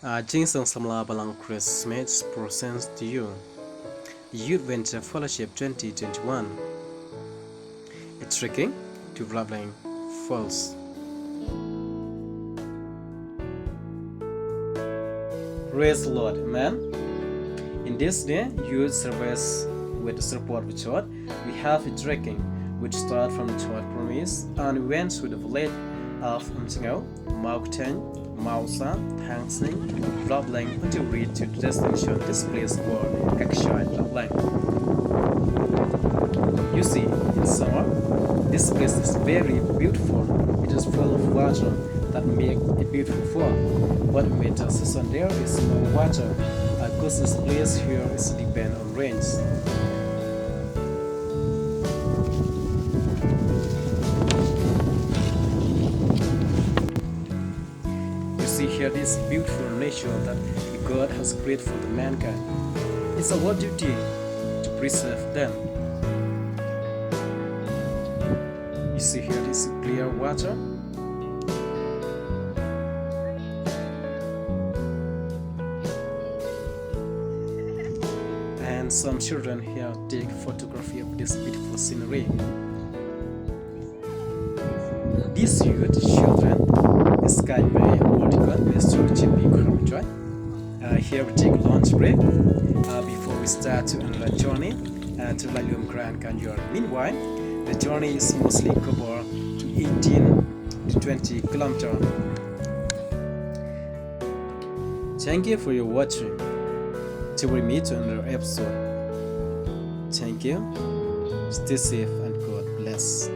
Jingsong Samla Balang Christmas presents to you Youth Venture Fellowship 2021. It's Treaking to Traveling Falls. Praise the Lord, Amen. In this day, youth service with the support of church, we have a Treaking, which starts from the church premise and went to the village of Umtingao, Mountain, Mausa, Hangsing, Traveling until reach to the destination. This place called Kakshai Traveling. You see, in summer, this place is very beautiful. It is full of water that make it beautiful for. But in winter season there is no water because this place here is depend on rains. You see here this beautiful nature that God has created for the mankind. It's our duty to preserve them. You see here this clear water. And some children here take photography of this beautiful scenery. These youth children is guided by Political Minister Jsbuk. Here we take lunch break before we start to another journey to Lalium Grand Canyon. Meanwhile, the journey is mostly covered to 18 to 20 kilometers. Thank you for your watching. Till we meet on another episode. Thank you. Stay safe and God bless.